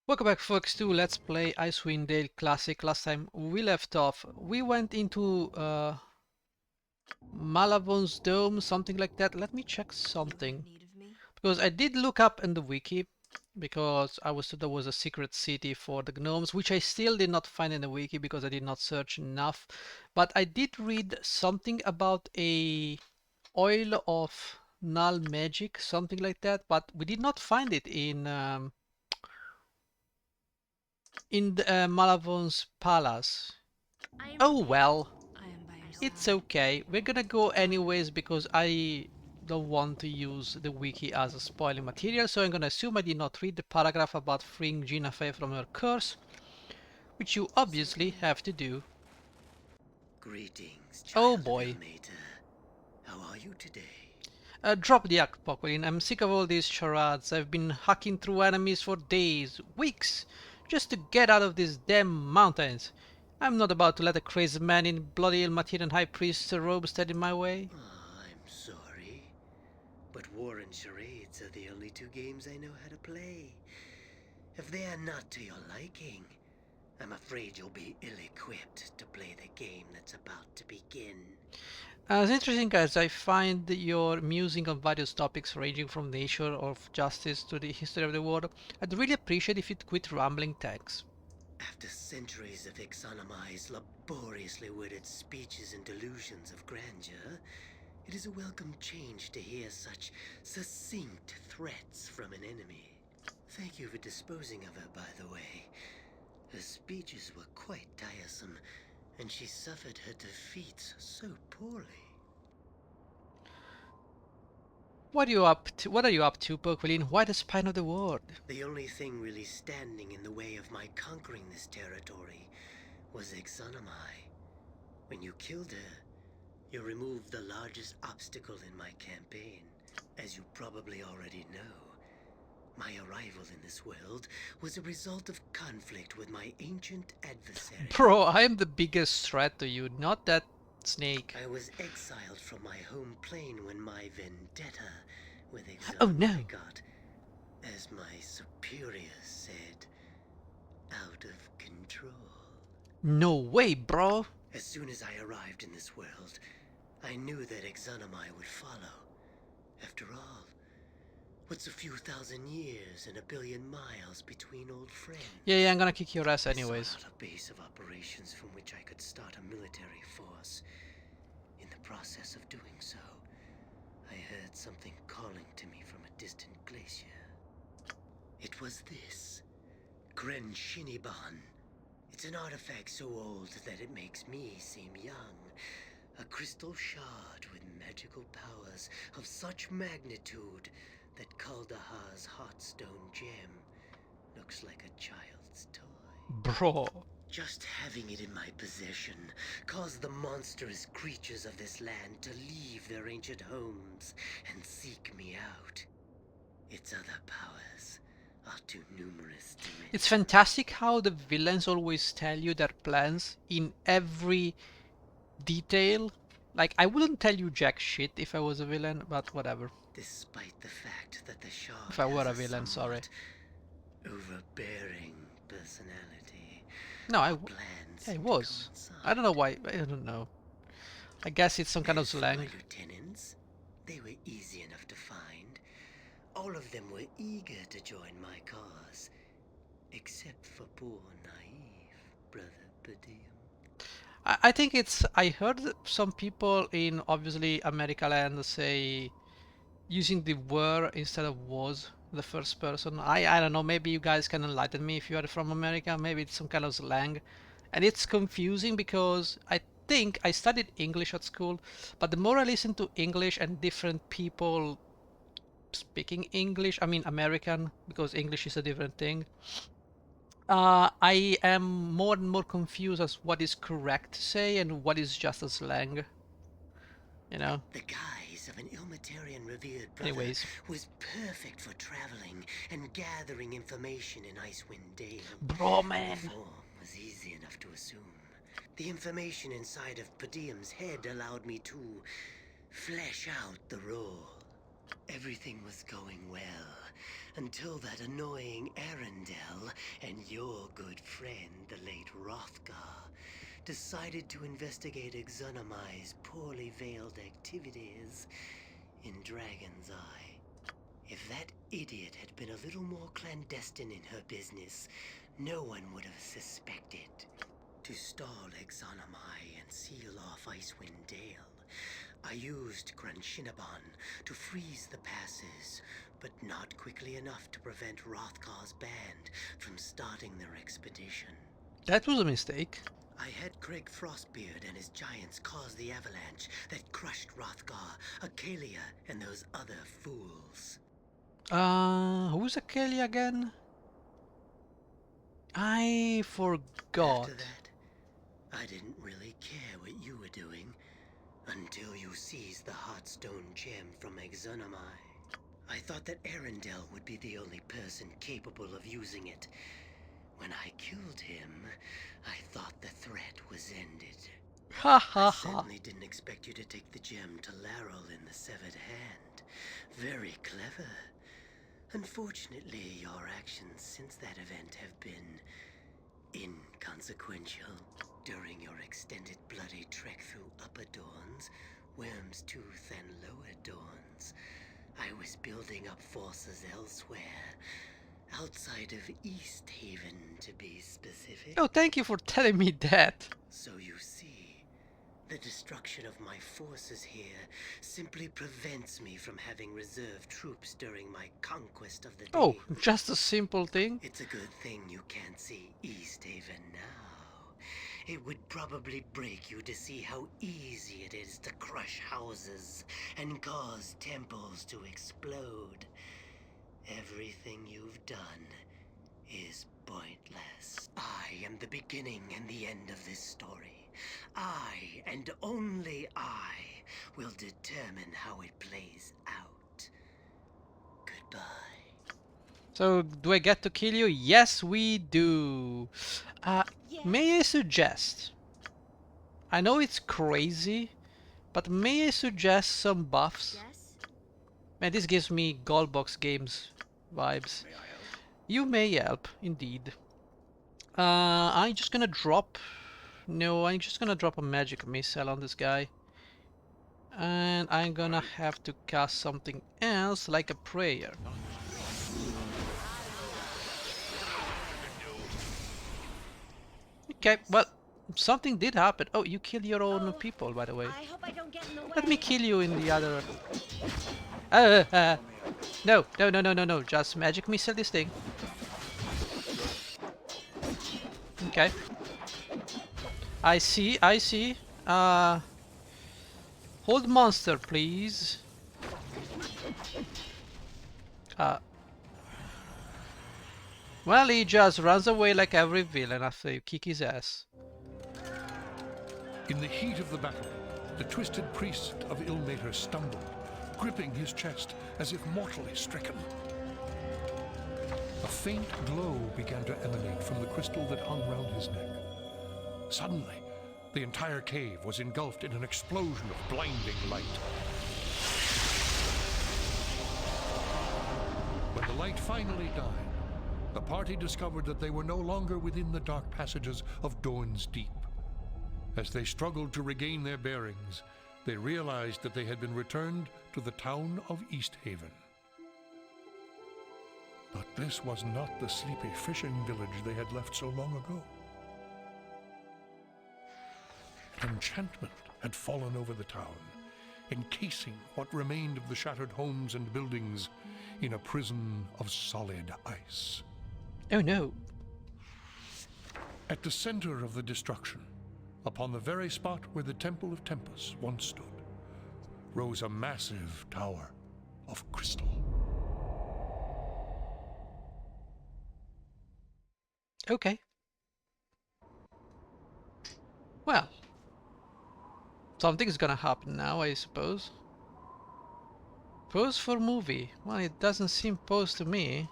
Welcome back folks to Let's Play Icewind Dale Classic. Last time we left off, we went into Malavon's Dome, something like that. Let me check something. Because I did look up in the wiki, because I was told there was a secret city for the gnomes, which I still did not find in the wiki because I did not search enough. But I did read something about a oil of null magic, something like that, but we did not find it in the, Malavon's palace. Oh well, it's okay. We're gonna go anyways because I don't want to use the wiki as a spoiling material, so I'm gonna assume I did not read the paragraph about freeing Gina Fey from her curse, which you obviously have to do. Greetings, Oh child of boy. Ilmater. How are you today? Drop the act, Poquelin. I'm sick of all these charades. I've been hacking through enemies for days, weeks, just to get out of these damn mountains. I'm not about to let a crazy man in bloody Ilmaterian High Priest's robe stand in my way. I'm sorry, but war and charades are the only two games I know how to play. If they are not to your liking, I'm afraid you'll be ill-equipped to play the game that's about to begin. As interesting as I find your musing on various topics ranging from nature of justice to the history of the world, I'd really appreciate if you'd quit rambling, thanks. After centuries of Ixanamai's laboriously worded speeches and delusions of grandeur, it is a welcome change to hear such succinct threats from an enemy. Thank you for disposing of her, by the way. Her speeches were quite tiresome, and she suffered her defeats so poorly. What are you up to? What are you up to, Poquelin? Why the spine of the world? The only thing really standing in the way of my conquering this territory was Ixanamai. When you killed her, you removed the largest obstacle in my campaign. As you probably already know, my arrival in this world was a result of conflict with my ancient adversary. Bro, I am the biggest threat to you, not that snake. I was exiled from my home plane when my vendetta with Oh no. Ixanamai got, as my superiors said, out of control. No way, bro. As soon as I arrived in this world, I knew that Ixanamai would follow. After all, what's a few thousand years and a billion miles between old friends? Yeah, I'm gonna kick your ass I anyways. sought out a base of operations from which I could start a military force. In the process of doing so, I heard something calling to me from a distant glacier. It was this, Gren Shiniban. It's an artifact so old that it makes me seem young. A crystal shard with magical powers of such magnitude that Kaldahar's Heartstone gem looks like a child's toy. Bro. Just having it in my possession caused the monstrous creatures of this land to leave their ancient homes and seek me out. Its other powers are too numerous to mention. It's fantastic how the villains always tell you their plans in every detail. Like, I wouldn't tell you jack shit if I was a villain, but whatever. Despite the fact that the shard If I were has a a villain, sorry. somewhat overbearing personality, No, our plans I seem to was. coincide. I don't know why. I don't know. I guess it's some kind of As for my slang. lieutenants, they were easy enough to find. All of them were eager to join my cause, except for poor naive Brother Padium. I think it's. I heard some people in obviously America land say using the were instead of was the first person. I don't know. Maybe you guys can enlighten me if you are from America. Maybe it's some kind of slang, and it's confusing because I think I studied English at school, but the more I listen to English and different people speaking English, I mean American, because English is a different thing. I am more and more confused as what is correct to say and what is just a slang. You know. The guise of an Ilmatarian revered brother Anyways, was perfect for traveling and gathering information in Icewind Dale. bro, The man. form was easy enough to assume. The information inside of Padium's head allowed me to flesh out the role. Everything was going well until that annoying Arendelle your good friend, the late Rothgar, decided to investigate Exonomai's poorly veiled activities in Dragon's Eye. If that idiot had been a little more clandestine in her business, no one would have suspected. To stall Exonomai and seal off Icewind Dale, I used Grunshinaban to freeze the passes, but not quickly enough to prevent Rothgar's band from starting their expedition. That was a mistake. I had Craig Frostbeard and his giants cause the avalanche that crushed Rothgar, Acalia, and those other fools. Who's Kelly again? I forgot. After that, I didn't really care what you were doing until you seized the Heartstone gem from Exonomai. I thought that Arendelle would be the only person capable of using it. When I killed him, I thought the threat was ended. Ha ha I ha. certainly didn't expect you to take the gem to Laryl in the severed hand. Very clever. Unfortunately, your actions since that event have been inconsequential. During your extended bloody trek through Upper Dawns, Worm's Tooth, and Lower Dawns, I was building up forces elsewhere. Outside of Easthaven, to be specific. Oh, thank you for telling me that. So you see, the destruction of my forces here simply prevents me from having reserve troops during my conquest of the day. Oh, just a simple thing. It's a good thing you can't see Easthaven now. It would probably break you to see how easy it is to crush houses and cause temples to explode. Everything you've done is pointless. I am the beginning and the end of this story. I, and only I, will determine how it plays out. Goodbye. So, do I get to kill you? Yes, we do. May I suggest? I know it's crazy, but may I suggest some buffs? Yes? Man, this gives me Goldbox Games vibes. May I help? You may help, indeed. I'm just gonna drop... No, I'm just gonna drop a magic missile on this guy. And I'm gonna have to cast something else, like a prayer. Okay, well, something did happen. Oh, you killed your own people, by the way. I hope I don't get in the way. Let me kill you in the other... No, just magic missile this thing. Okay. I see. Hold monster, please. Well, he just runs away like every villain after you kick his ass. In the heat of the battle, the twisted priest of Ilmater stumbled, gripping his chest as if mortally stricken. A faint glow began to emanate from the crystal that hung round his neck. Suddenly, the entire cave was engulfed in an explosion of blinding light. When the light finally died, the party discovered that they were no longer within the dark passages of Dorn's Deep. As they struggled to regain their bearings, they realized that they had been returned to the town of Easthaven. But this was not the sleepy fishing village they had left so long ago. An enchantment had fallen over the town, encasing what remained of the shattered homes and buildings in a prison of solid ice. Oh no. At the center of the destruction, upon the very spot where the Temple of Tempus once stood, rose a massive tower of crystal. Okay. Well, something's gonna happen now, I suppose. Pose for movie. Well, it doesn't seem posed to me.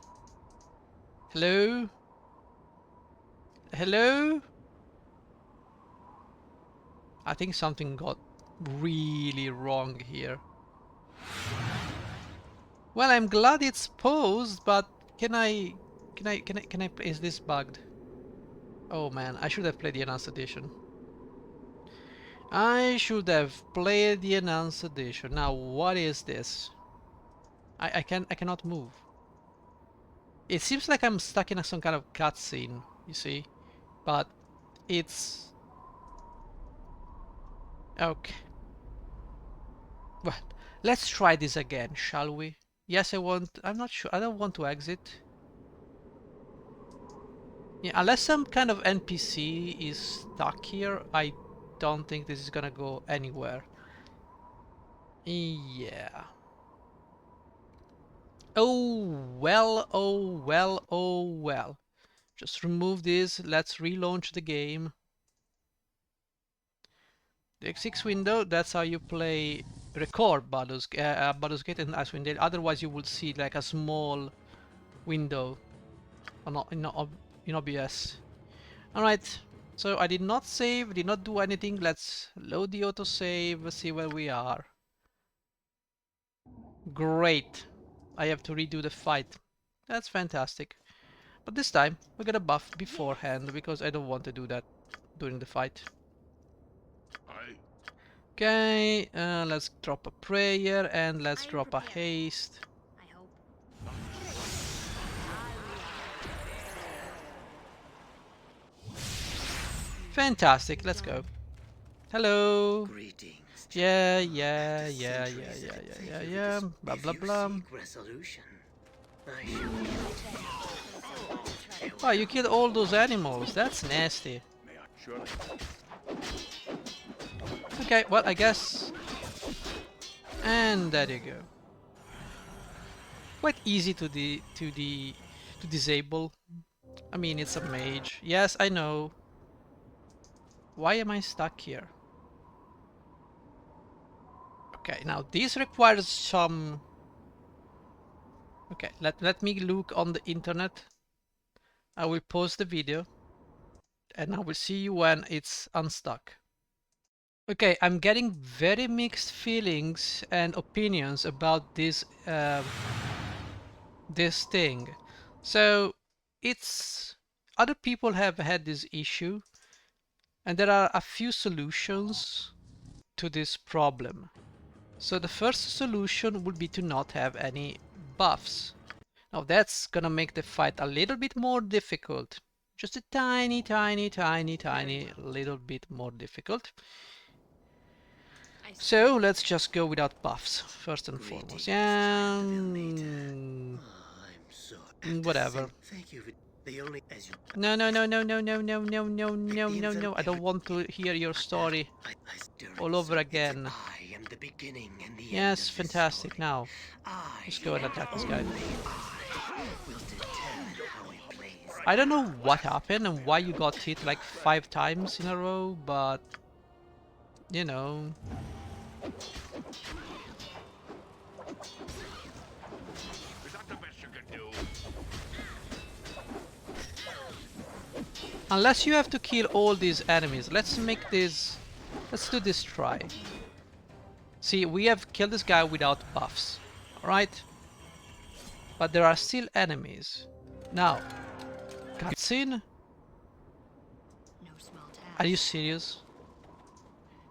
Hello? Hello? I think something got really wrong here. Well, I'm glad it's posed, but can I, is this bugged? Oh man, I should have played the enhanced edition. I should have played the enhanced edition. Now, what is this? I cannot move. It seems like I'm stuck in some kind of cutscene, you see, but it's okay. Well, let's try this again, shall we? Yes, I want. I'm not sure. I don't want to exit. Yeah, unless some kind of NPC is stuck here, I don't think this is gonna go anywhere. Yeah. Oh well, oh well, oh well. Just remove this. Let's relaunch the game. The X6 window, that's how you play record Baldur's Gate and Icewind. Otherwise you will see like a small window in OBS. Alright, so I did not save, did not do anything. Let's load the autosave, see where we are. Great. I have to redo the fight. That's fantastic. But this time, we got a buff beforehand because I don't want to do that during the fight. Okay, let's drop a prayer and let's drop a haste. I hope. Fantastic, let's go. Hello. Greetings. Yeah, After centuries, thank you for yeah. this. Blah, If blah, you blah. seek resolution, I shall be Oh, you killed all those animals. That's nasty. Okay, well, I guess. And there you go. Quite easy to disable. I mean, it's a mage. Yes, I know. Why am I stuck here? Okay, now this requires some... Okay, let me look on the internet. I will pause the video and I will see you when it's unstuck. Okay, I'm getting very mixed feelings and opinions about this thing. So it's other people have had this issue and there are a few solutions to this problem. So the first solution would be to not have any buffs. Now that's gonna make the fight a little bit more difficult. Just a tiny little bit more difficult. So let's just go without buffs, first and foremost. Yeah, I'm so whatever. Thank you. The only as you No. I don't want to hear your story all over again. I am the beginning and the end Yes, of this fantastic. story. Now, I let's go and attack this guy. will determine how it plays. I don't know what happened and why you got hit like 5 times in a row, but you know. Is that the best you can do? Unless you have to kill all these enemies, let's do this try. See, we have killed this guy without buffs, alright? But there are still enemies. Now, cutscene? No small task. Are you serious?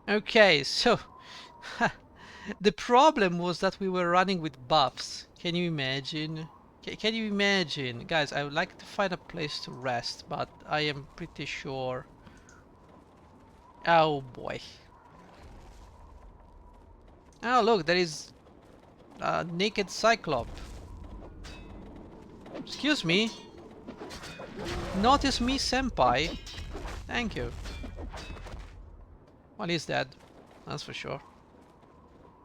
Okay, so the problem was that we were running with buffs. Can you imagine? Can you imagine? Guys, I would like to find a place to rest, but I am pretty sure... Oh boy. Oh look, there is a naked cyclop. Excuse me. Notice me, senpai. Thank you. Well, he's dead. That's for sure.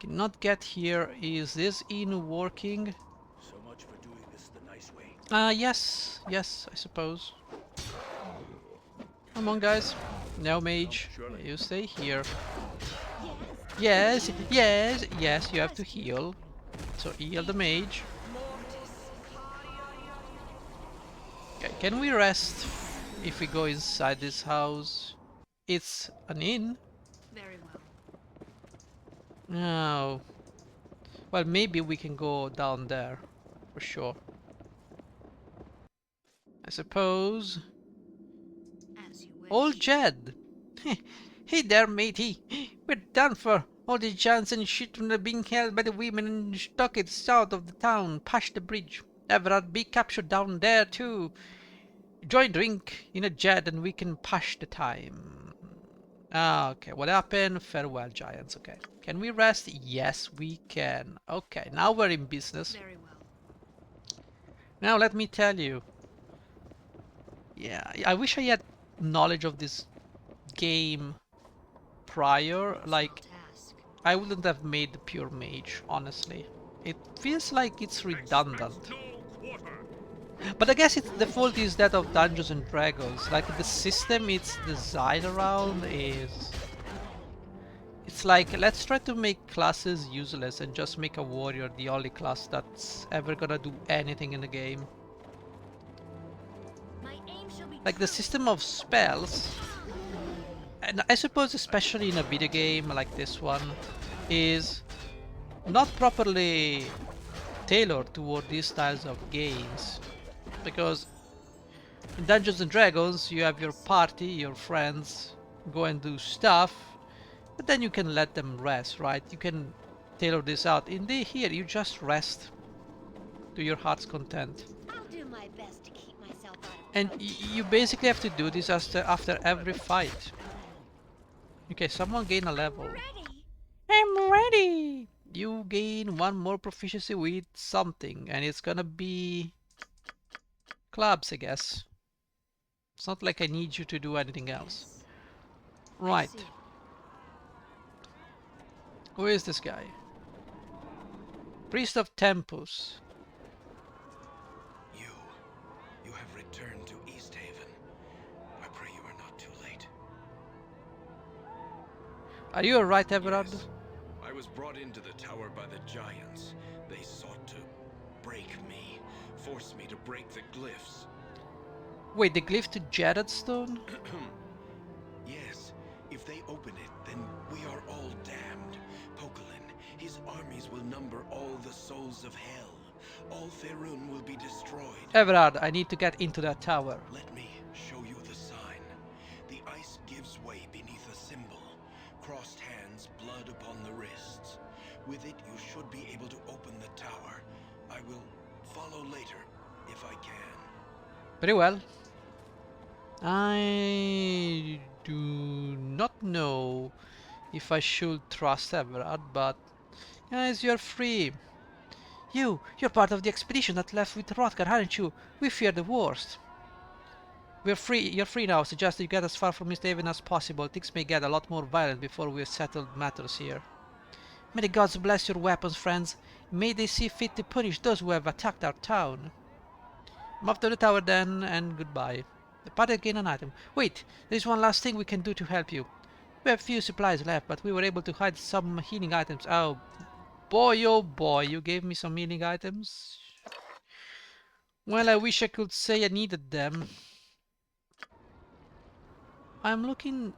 Cannot get here. Is this inn working? So much for doing this the nice way. Yes, I suppose. Come on, guys. No mage. You stay here. Yes, you have to heal. So heal the mage. Okay, can we rest if we go inside this house? It's an inn. Very well. No. Well, maybe we can go down there for sure. I suppose. As Old Jed. Hey there, matey. We're done for. All the giants and shit are being held by the women and stockades south of the town, past the bridge. Everard be captured down there too. Join drink in a Jed and we can pass the time. Ah, okay. What happened? Farewell, giants. Okay. Can we rest? Yes, we can. Okay, now we're in business. Very well. Now let me tell you. Yeah, I wish I had knowledge of this game prior. No Like, small task. I wouldn't have made the pure mage, honestly. It feels like it's redundant. Expect no quarter. But I guess the fault is that of Dungeons and Dragons. Like, the system it's designed around is... It's like, let's try to make classes useless and just make a warrior the only class that's ever gonna do anything in the game. My aim shall be Like, the true. system of spells, and I suppose especially in a video game like this one, is not properly tailored toward these styles of games. Because in Dungeons and Dragons you have your party, your friends, go and do stuff, but then you can let them rest, right? You can tailor this out. Here you just rest to your heart's content. I'll do my best to keep myself out of And trouble. you basically have to do this after every fight. Okay, someone gain a level. Ready? I'm ready! You gain one more proficiency with something, and it's gonna be clubs, I guess. It's not like I need you to do anything else. Yes. I Right. see. Who is this guy? Priest of Tempus. You have returned to Easthaven. I pray you are not too late. Are you alright, Everard? Yes. I was brought into the tower by the giants. They sought to break me, force me to break the glyphs. Wait, the glyph to Jaredstone? Yes, if they open it, then we are all damned. Poquelin, his armies will number all the souls of hell. All Faerun will be destroyed. Everard, I need to get into that tower. Let me show you the sign. The ice gives way beneath a symbol. Crossed hands, blood upon the wrists. With it, you should be able to open the tower. I will follow later, if I can. Very well. I do not know if I should trust Everard, but guys, you're free. You're part of the expedition that left with Hrothgar, aren't you? We fear the worst. We're free. You're free now. Suggest you get as far from Easthaven as possible. Things may get a lot more violent before we've settled matters here. May the gods bless your weapons, friends. May they see fit to punish those who have attacked our town. I'm off to the tower then, and goodbye. The party gain an item. Wait, there's one last thing we can do to help you. We have few supplies left, but we were able to hide some healing items. Oh boy, you gave me some healing items. Well, I wish I could say I needed them. I'm looking...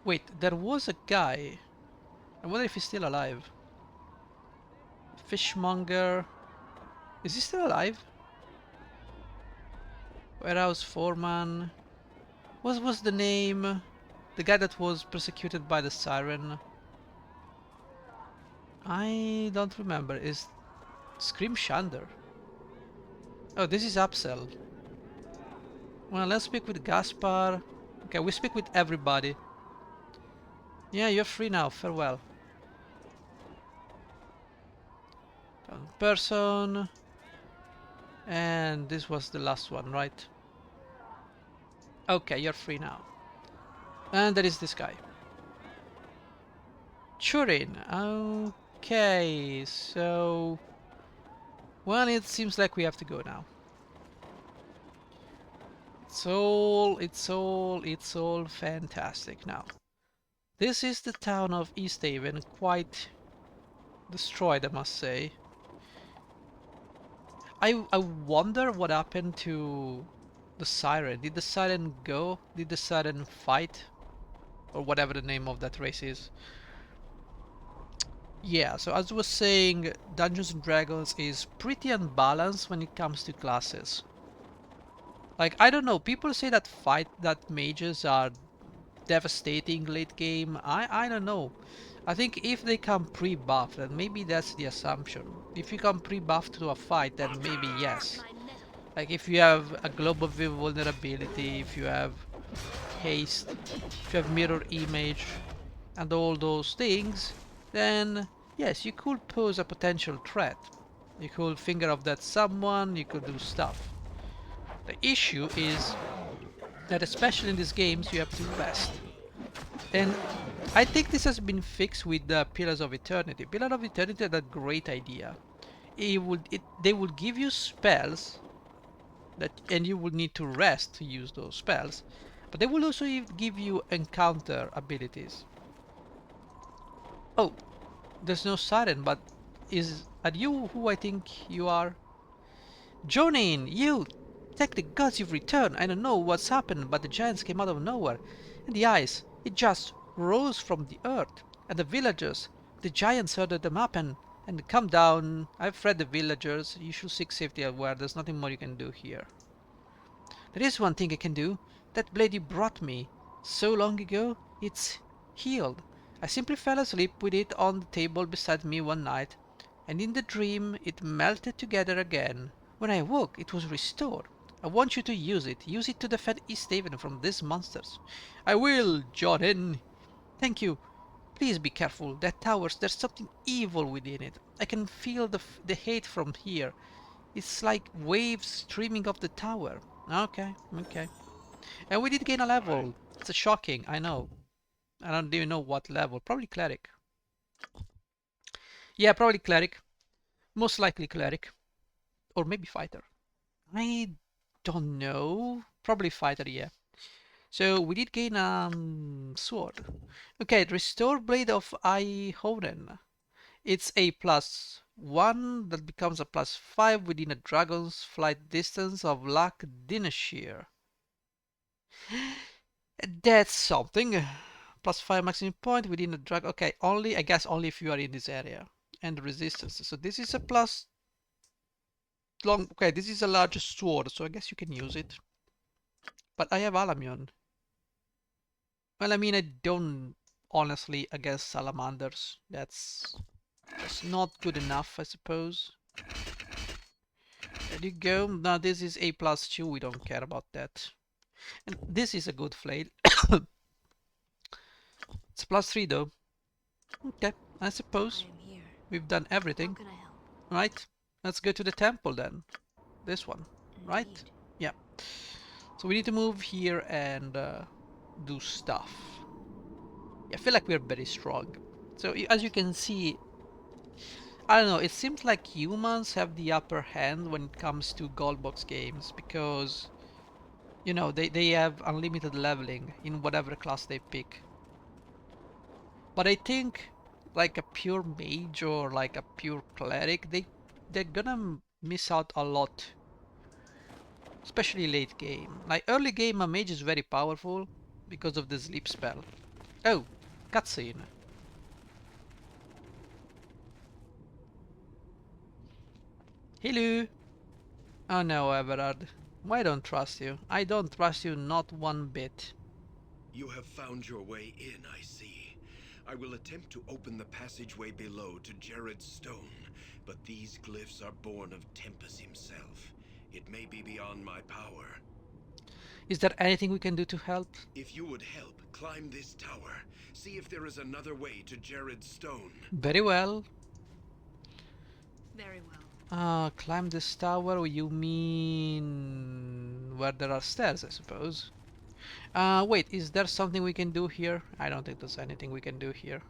Wait, there was a guy. I wonder if he's still alive. Fishmonger. Is he still alive? Warehouse foreman. What was the name? The guy that was persecuted by the siren. I don't remember. Is Scream Shander? Oh, this is Upsell. Well, let's speak with Gaspar. Okay, we speak with everybody. Yeah, you're free now. Farewell. Found person. And this was the last one, right? Okay, you're free now. And there is this guy. Turin. Okay, so... Well, it seems like we have to go now. It's all fantastic now. This is the town of Easthaven, quite destroyed, I must say. I wonder what happened to the siren. Did the siren go? Did the siren fight? Or whatever the name of that race is. Yeah, so as I was saying, Dungeons and Dragons is pretty unbalanced when it comes to classes. Like, I don't know, people say that mages are devastating late game. I don't know. I think if they come pre-buffed, then maybe that's the assumption. If you come pre-buffed to a fight, then maybe yes. My metal. Like if you have a global vulnerability, if you have haste, if you have mirror image, and all those things, then yes, you could pose a potential threat. You could finger of that someone, you could do stuff. The issue is that especially in these games you have to rest. And I think this has been fixed with the Pillars of Eternity. Pillar of Eternity had a great idea. They would give you spells and you would need to rest to use those spells, but they will also give you encounter abilities. Oh, there's no siren, but are you who I think you are? Jonin, you! Thank the gods you've returned. I don't know what's happened, but the giants came out of nowhere. And the ice, it just rose from the earth. And the villagers, the giants heard them up and come down. I've read the villagers. You should seek safety elsewhere. There's nothing more you can do here. There is one thing I can do. That blade you brought me so long ago, it's healed. I simply fell asleep with it on the table beside me one night, and in the dream it melted together again. When I awoke, it was restored. I want you to use it. Use it to defend Easthaven from these monsters. I will, Jordan. Thank you. Please be careful. That tower, there's something evil within it. I can feel the hate from here. It's like waves streaming off the tower. Okay, okay. And we did gain a level. It's a shocking, I know. I don't even know what level. Probably cleric. Yeah, probably cleric. Most likely cleric. Or maybe fighter. I don't know. Probably fighter, yeah. So we did gain sword. Okay, restore blade of Ihonen. It's a +1 that becomes a +5 within a dragon's flight distance of Lac Dinashir. That's something. +5 maximum point within a drag. Okay, only I guess only if you are in this area. And resistance. So this is a plus long. Okay, this is a large sword, so I guess you can use it. But I have Alamion. Well, I mean, I don't honestly against salamanders. That's not good enough, I suppose. There you go. Now this is a +2. We don't care about that. And this is a good flail. It's +3 though. Okay, I suppose I am here. we've done How everything. can I help? Right? Let's go to the temple then. This one, right? Indeed. Yeah. So we need to move here and do stuff. Yeah, I feel like we're very strong. So as you can see, I don't know, it seems like humans have the upper hand when it comes to gold box games because, you know, they have unlimited leveling in whatever class they pick. But I think like a pure mage or like a pure cleric, they're gonna miss out a lot, especially late game. Like early game, a mage is very powerful because of the sleep spell. Oh, cutscene. Hello. Oh no, Everard. I don't trust you. I don't trust you not one bit. You have found your way in, I see. I will attempt to open the passageway below to Jared's stone, but these glyphs are born of Tempest himself. It may be beyond my power. Is there anything we can do to help? If you would help, climb this tower. See if there is another way to Jared's stone. Very well. Very well. Climb this tower, you mean where there are stairs, I suppose. Wait, is there something we can do here? I don't think there's anything we can do here.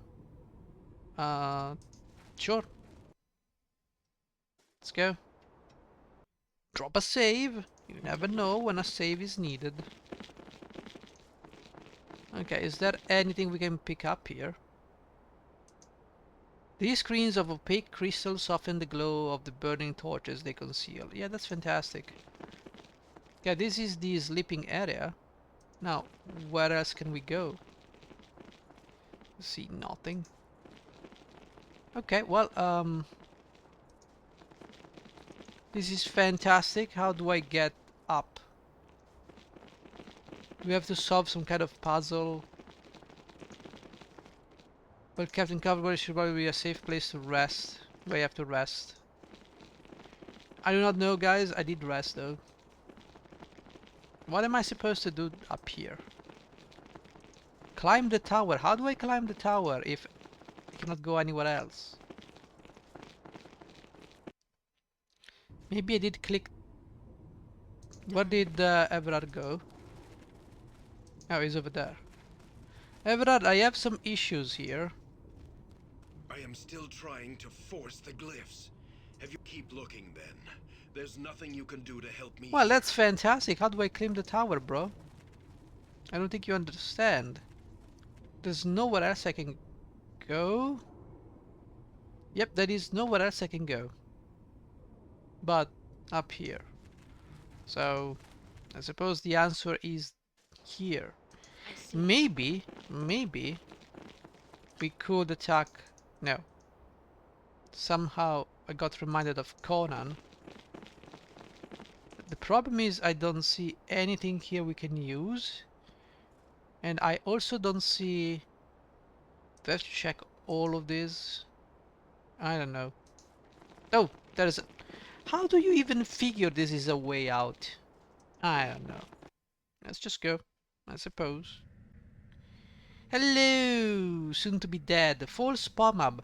Sure. Let's go. Drop a save. You never know when a save is needed. Okay, is there anything we can pick up here? These screens of opaque crystal soften the glow of the burning torches they conceal. Yeah, that's fantastic. Yeah, this is the sleeping area. Now, where else can we go? See nothing. Okay, well, this is fantastic. How do I get up? We have to solve some kind of puzzle. Well, Captain Cavalry should probably be a safe place to rest. Where you have to rest. I do not know, guys. I did rest though. What am I supposed to do up here? Climb the tower. How do I climb the tower if I cannot go anywhere else? Maybe I did click. Where did Everard go? Oh, he's over there. Everard, I have some issues here. I am still trying to force the glyphs. Have you keep looking then? There's nothing you can do to help me. Well, here. that's fantastic. How do I climb the tower, bro? I don't think you understand. There's nowhere else I can go. Yep, there is nowhere else I can go. But up here. So, I suppose the answer is here. Maybe we could attack. No. Somehow I got reminded of Conan. The problem is I don't see anything here we can use. And I also don't see... Do I have to check all of this? I don't know. Oh, there's a... How do you even figure this is a way out? I don't know. Let's just go, I suppose. Hello, soon to be dead. False pomab.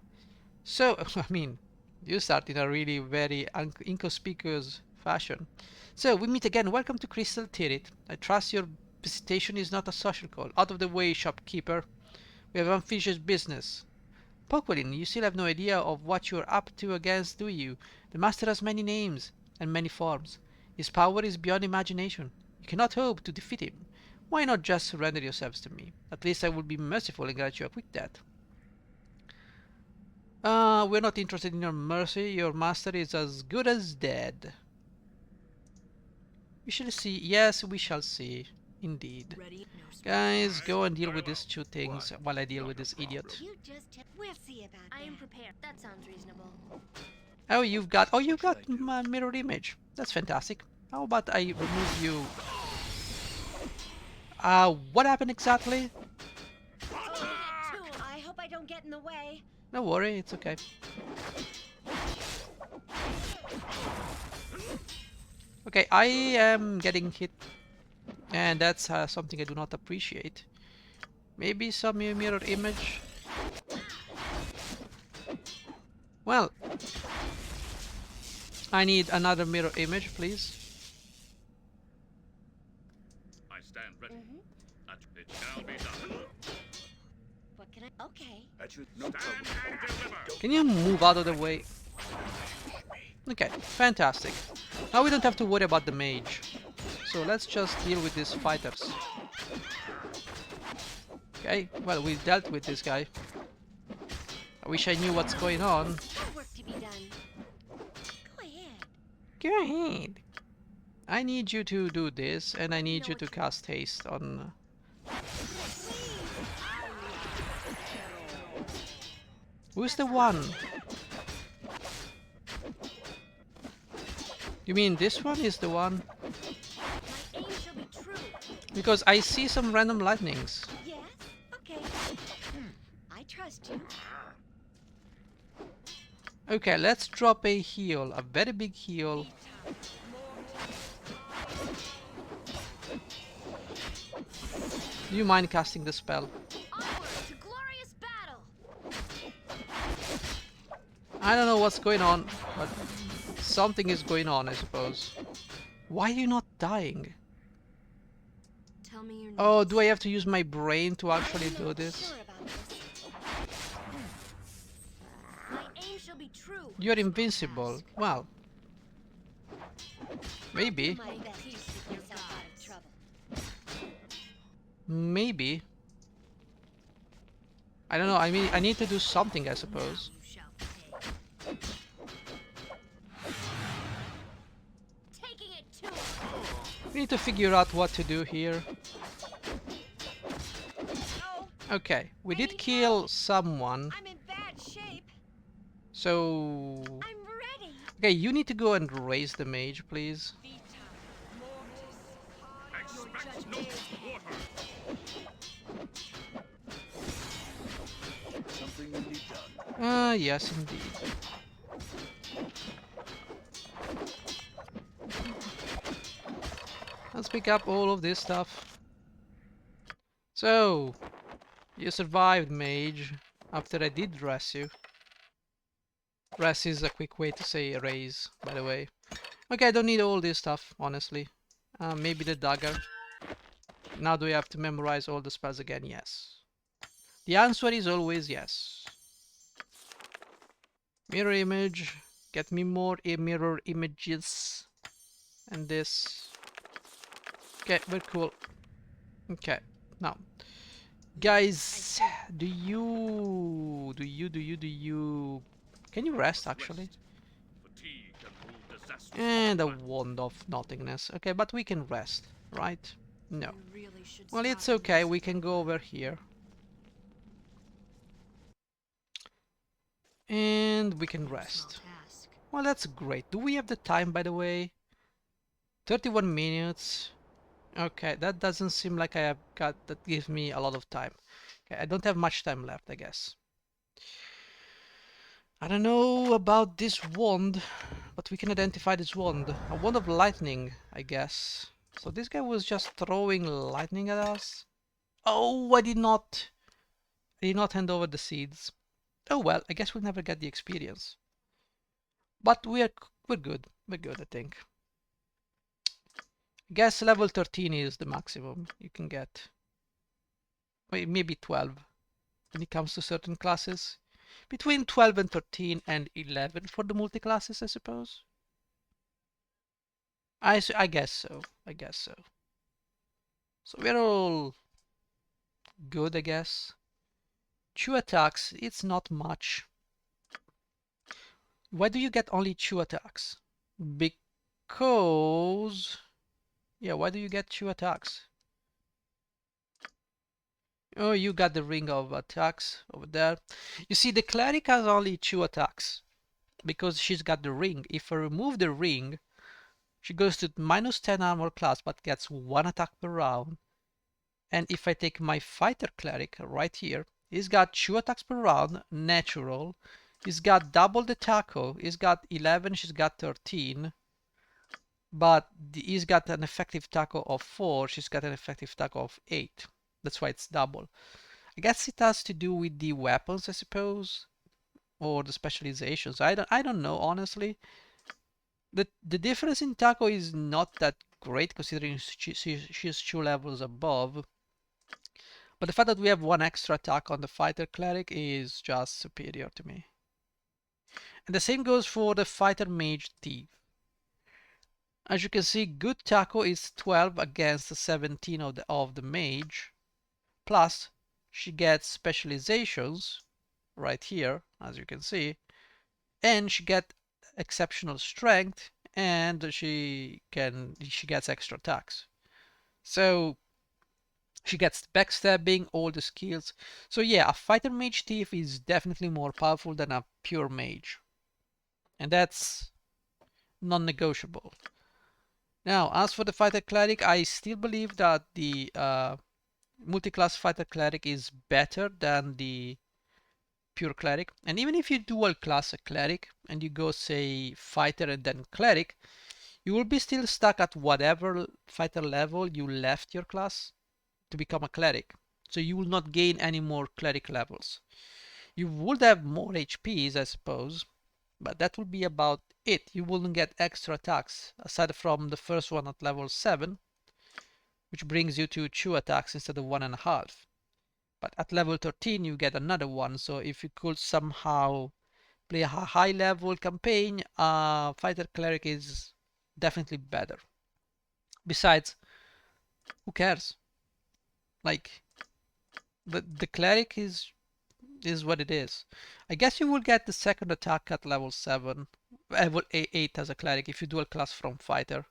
So, I mean, you start in a really very inconspicuous fashion. So, we meet again. Welcome to Crystal Tirit. I trust your visitation is not a social call. Out of the way, shopkeeper. We have unfinished business. Poquelin, you still have no idea of what you're up to against, do you? The master has many names and many forms. His power is beyond imagination. You cannot hope to defeat him. Why not just surrender yourselves to me? At least I will be merciful and grant you a quick death. We're not interested in your mercy. Your master is as good as dead. We shall see. Yes, we shall see. Indeed. Guys, go and deal with these two things while I deal with this idiot. You just we'll see about that. I am prepared. That sounds reasonable. Oh, you've got my mirror image. That's fantastic. How about I remove you? What happened exactly? I hope I don't get in the way. Don't worry, it's okay. Okay, I am getting hit, and that's something I do not appreciate. Maybe some mirror image. Well, I need another mirror image, please. I stand ready. It shall be done. What can I? Okay. That should Stand and deliver. Can you move out of the way? Okay, fantastic. Now we don't have to worry about the mage. So let's just deal with these fighters. Okay, well, we dealt with this guy. I wish I knew what's going on. More work to be done. Go ahead. Go ahead. I need you to do this, and I need you to cast haste on... Who's the one? You mean this one is the one? My aim shall be true. Because I see some random lightnings. Yes? Okay. I trust you. Okay, let's drop a heal, a very big heal. Do you mind casting the spell? Onward to glorious battle. I don't know what's going on, but something is going on, I suppose. Why are you not dying? Tell me your name. Oh, do I have to use my brain to actually do this? Sure about this. My aim shall be true. You're invincible. Well, maybe. My best to keep yourself out of trouble. Maybe. I don't know, I mean, I need to do something, I suppose. You shall pay. Taking it to We need to figure out what to do here. Oh, Okay, we did kill someone, I'm in bad shape. so... I'm ready. Okay, you need to go and raise the mage, please. Expect No water. Something you need done. Yes, indeed. Let's pick up all of this stuff. So, you survived, mage, after I did dress you. Rest is a quick way to say raise, by the way. Okay, I don't need all this stuff, honestly. Maybe the dagger. Now do we have to memorize all the spells again? Yes. The answer is always yes. Mirror image. Get me more mirror images. And this. Okay, very cool. Okay, now. Guys, do you... Can you rest, actually? Rest. Fatigue can prove disastrous. And a wand of nothingness. Okay, but we can rest, right? No. You really should Well, it's stop okay. using We can it. go over here. And we can Small rest. task. Well, that's great. Do we have the time, by the way? 31 minutes. Okay, that doesn't seem like I have got... That gives me a lot of time. Okay, I don't have much time left, I guess. I don't know about this wand, but we can identify this wand. A wand of lightning, I guess. So this guy was just throwing lightning at us. Oh, I did not hand over the seeds. Oh well, I guess we'll never get the experience. But we're good. We're good, I think. I guess level 13 is the maximum you can get. Wait, maybe 12 when it comes to certain classes. Between 12 and 13 and 11 for the multi-classes, I suppose. I guess so. I guess so. So we're all good, I guess. 2 attacks, it's not much. Why do you get only 2 attacks? Because... Yeah, why do you get 2 attacks? Oh, you got the ring of attacks over there. You see, the cleric has only 2 attacks. Because she's got the ring. If I remove the ring, she goes to minus 10 armor class, but gets 1 attack per round. And if I take my fighter cleric right here, he's got 2 attacks per round, natural. He's got double the taco. He's got 11, she's got 13. But he's got an effective taco of 4, she's got an effective taco of 8. That's why it's double. I guess it has to do with the weapons, I suppose, or the specializations. I don't know, honestly. The difference in taco is not that great considering she's 2 levels above. But the fact that we have 1 extra attack on the fighter cleric is just superior to me. And the same goes for the fighter mage thief. As you can see, good taco is 12 against the 17 of the mage. Plus, she gets specializations right here, as you can see. And she gets exceptional strength, and she gets extra attacks. So she gets backstabbing, all the skills. So yeah, a fighter mage thief is definitely more powerful than a pure mage. And that's non-negotiable. Now, as for the fighter cleric, I still believe that the multi-class fighter cleric is better than the pure cleric. And even if you dual class a cleric and you go say fighter and then cleric, you will be still stuck at whatever fighter level you left your class to become a cleric. So you will not gain any more cleric levels. You would have more HPs, I suppose, but that will be about it. You wouldn't get extra attacks aside from the first one at level 7, which brings you to 2 attacks instead of 1.5. But at level 13 you get another one, so if you could somehow play a high level campaign, fighter cleric is definitely better. Besides, who cares? Like, the cleric is what it is. I guess you will get the second attack at level 7, level 8 as a cleric if you dual class from fighter.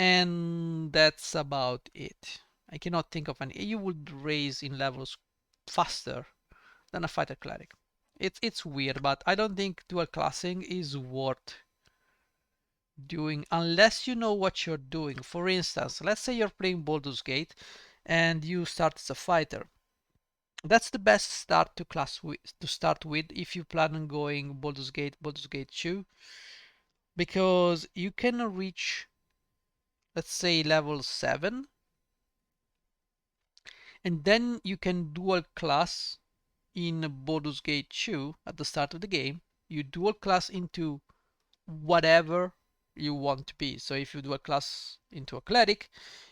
And that's about it. I cannot think of any. You would raise in levels faster than a fighter cleric. It's weird, but I don't think dual classing is worth doing unless you know what you're doing. For instance, let's say you're playing Baldur's Gate and you start as a fighter. That's the best start to start with if you plan on going Baldur's Gate 2, because you can reach, let's say, level 7, and then you can dual class in Baldur's Gate 2 at the start of the game. You dual class into whatever you want to be. So if you dual class into a cleric,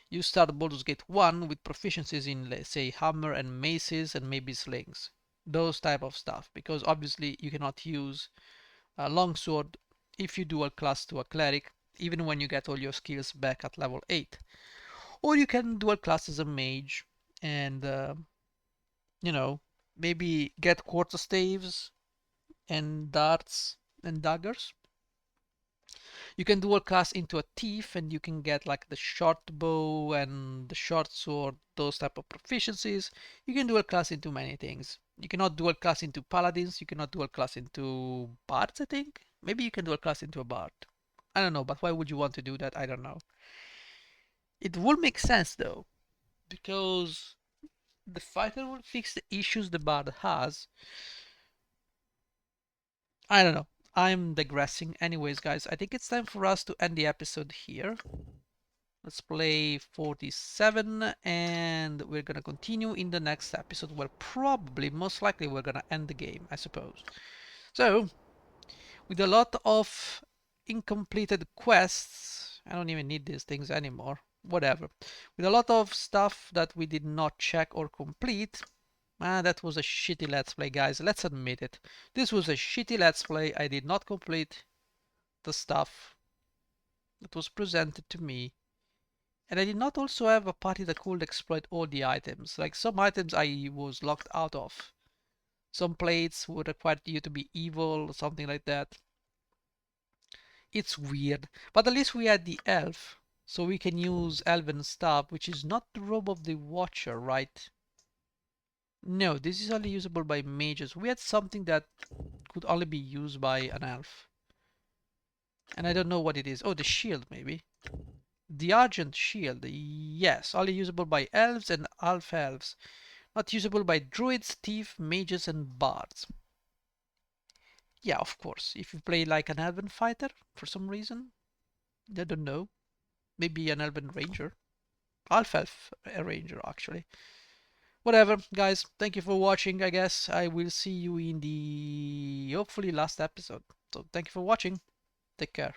you start Baldur's Gate 1 with proficiencies in, let's say, hammer and maces and maybe slings. Those type of stuff. Because obviously you cannot use a longsword if you dual class to a cleric, even when you get all your skills back at level 8. Or you can dual class as a mage and, you know, maybe get quarterstaves and darts and daggers. You can dual class into a thief and you can get like the short bow and the short sword, those type of proficiencies. You can dual class into many things. You cannot dual class into paladins, you cannot dual class into bards, I think. Maybe you can dual class into a bard. I don't know, but why would you want to do that? I don't know. It would make sense though, because the fighter will fix the issues the bard has. I don't know. I'm digressing. Anyways, guys, I think it's time for us to end the episode here. Let's play 47 and we're gonna continue in the next episode where probably, most likely, we're gonna end the game, I suppose. So, with a lot of incompleted quests, I don't even need these things anymore, whatever. With a lot of stuff that we did not check or complete, that was a shitty Let's Play, guys, let's admit it. This was a shitty Let's Play. I did not complete the stuff that was presented to me. And I did not also have a party that could exploit all the items. Like some items I was locked out of. Some plates would require you to be evil or something like that. It's weird. But at least we had the elf. So we can use elven stuff, which is not the robe of the watcher, right? No, this is only usable by mages. We had something that could only be used by an elf. And I don't know what it is. Oh, the shield maybe. The Argent Shield, yes, only usable by elves and half elves. Not usable by druids, thieves, mages, and bards. Yeah, of course. If you play like an elven fighter, for some reason, I don't know. Maybe an elven ranger. Half elf ranger, actually. Whatever, guys. Thank you for watching, I guess. I will see you in the hopefully last episode. So thank you for watching. Take care.